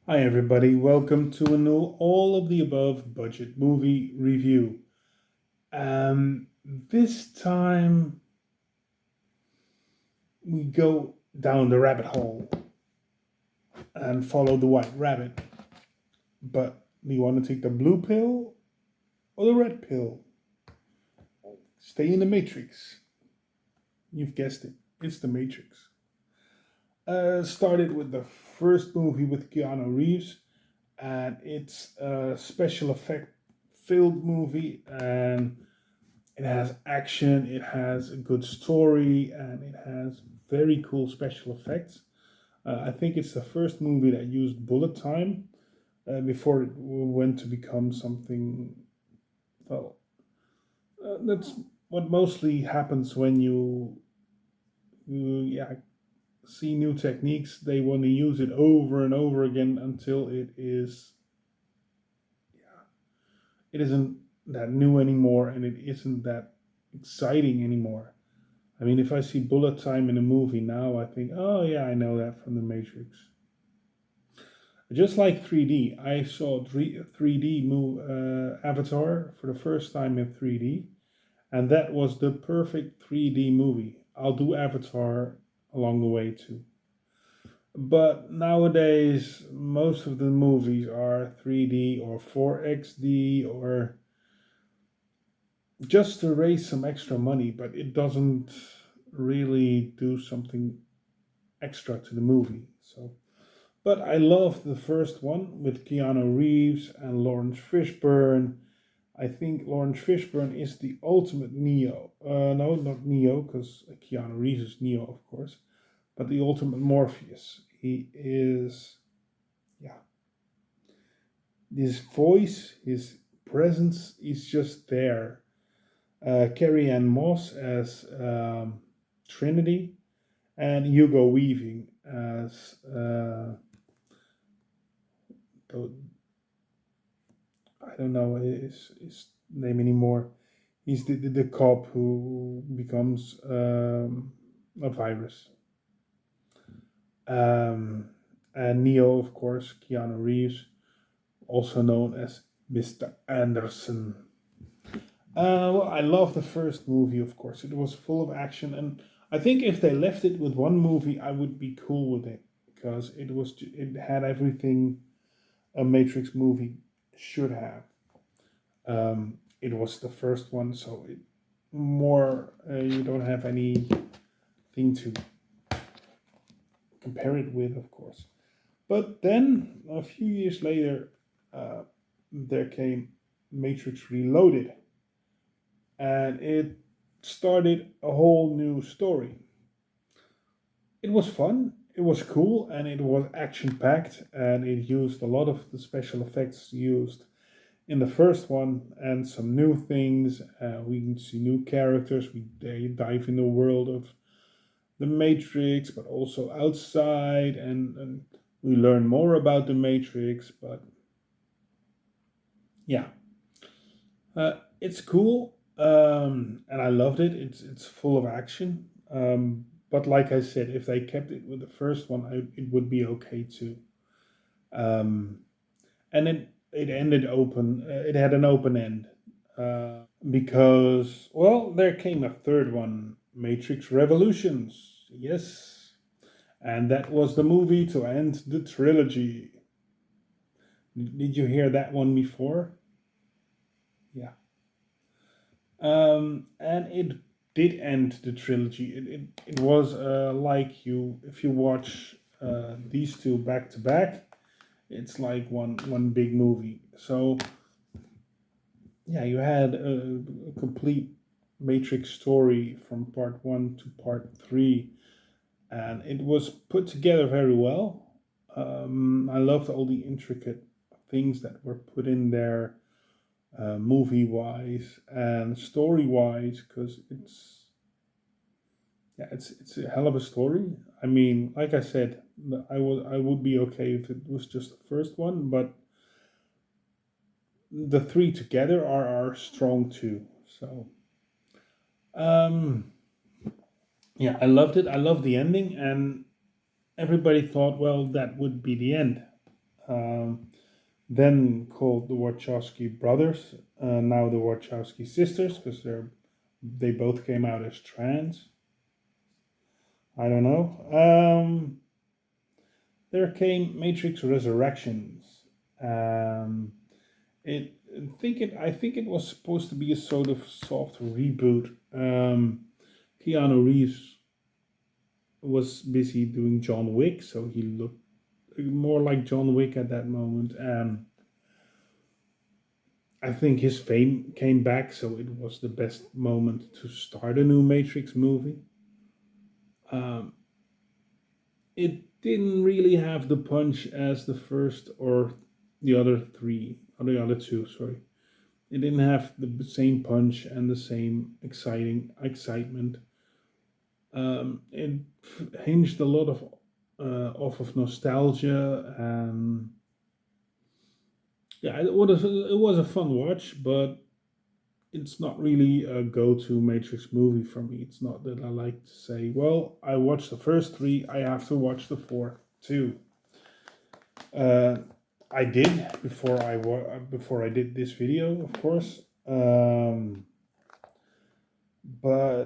Hi, everybody. Welcome to a new all of the above budget movie review. This time we go down the rabbit hole and follow the white rabbit. But do you want to take the blue pill or the red pill? Stay in the Matrix. You've guessed it. It's the Matrix. Started with the first movie with Keanu Reeves, and it's a special effect filled movie, and it has action, it has a good story, and it has very cool special effects. I think it's the first movie that used bullet time before it went to become something. Well, that's what mostly happens when you see new techniques. They want to use it over and over again until it isn't that new anymore, and it isn't that exciting anymore. I mean, if I see bullet time in a movie now, I think, oh yeah, I know that from The Matrix. Just like 3D, I saw 3D Avatar for the first time in 3D, and that was the perfect 3D movie. I'll do Avatar along the way too. But nowadays, most of the movies are 3D or 4XD or just to raise some extra money, but it doesn't really do something extra to the movie. But I loved the first one with Keanu Reeves and Lawrence Fishburne. I think Lawrence Fishburne is the ultimate Neo. No, not Neo, because Keanu Reeves is Neo, of course, but the ultimate Morpheus. He is, yeah, his voice, his presence is just there. Carrie Ann Moss as Trinity, and Hugo Weaving as I don't know his name anymore. He's the cop who becomes a virus. Um, and Neo, of course, Keanu Reeves, also known as Mr. Anderson. Well, I love the first movie, of course. It was full of action, and I think if they left it with one movie, I would be cool with it because it had everything a Matrix movie should have. It was the first one, so you don't have anything to compare it with, of course. But then a few years later, uh, there came Matrix Reloaded, and it started a whole new story. It was fun, it was cool, and it was action packed, and it used a lot of the special effects used in the first one and some new things. We can see new characters. They dive in the world of the Matrix, but also outside, and we learn more about the Matrix. But yeah, it's cool, and I loved it. It's full of action. But like I said, if they kept it with the first one, it would be okay too. Um, and it ended open. It had an open end. Because, well, there came a third one, Matrix Revolutions. Yes. And that was the movie to end the trilogy. Did you hear that one before? Yeah. And it did end the trilogy. It was like if you watch these two back to back, it's like one big movie. So yeah, you had a complete Matrix story from part one to part three, and it was put together very well. I loved all the intricate things that were put in there, movie wise and story wise, because it's a hell of a story. I mean, like I said, I would be okay if it was just the first one, but the three together are strong too. So um, yeah, I loved it. I loved the ending, and everybody thought, well, that would be the end. Then called the Wachowski brothers, now the Wachowski sisters, because they both came out as trans. I don't know. There came Matrix Resurrections. Um, I think it was supposed to be a sort of soft reboot. Keanu Reeves was busy doing John Wick, so he looked more like John Wick at that moment. I think his fame came back, so it was the best moment to start a new Matrix movie. Um, it didn't really have the punch as the first or the other three, or the other two, sorry. It didn't have the same punch and the same excitement. It hinged a lot of off of nostalgia, and yeah, it was a fun watch, but it's not really a go-to Matrix movie for me. It's not that I like to say, well, I watched the first three, I have to watch the fourth too. Uh, I did before I did this video, of course, but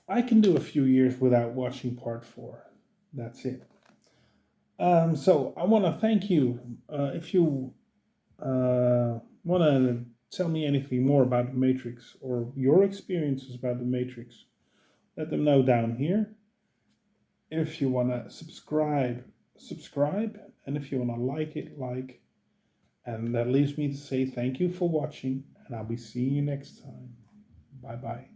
I can do a few years without watching part four. That's it. So I want to thank you. If you want to tell me anything more about the Matrix or your experiences about the Matrix, let them know down here. If you want to subscribe, and if you want to like it, like. And that leaves me to say thank you for watching, and I'll be seeing you next time. Bye bye.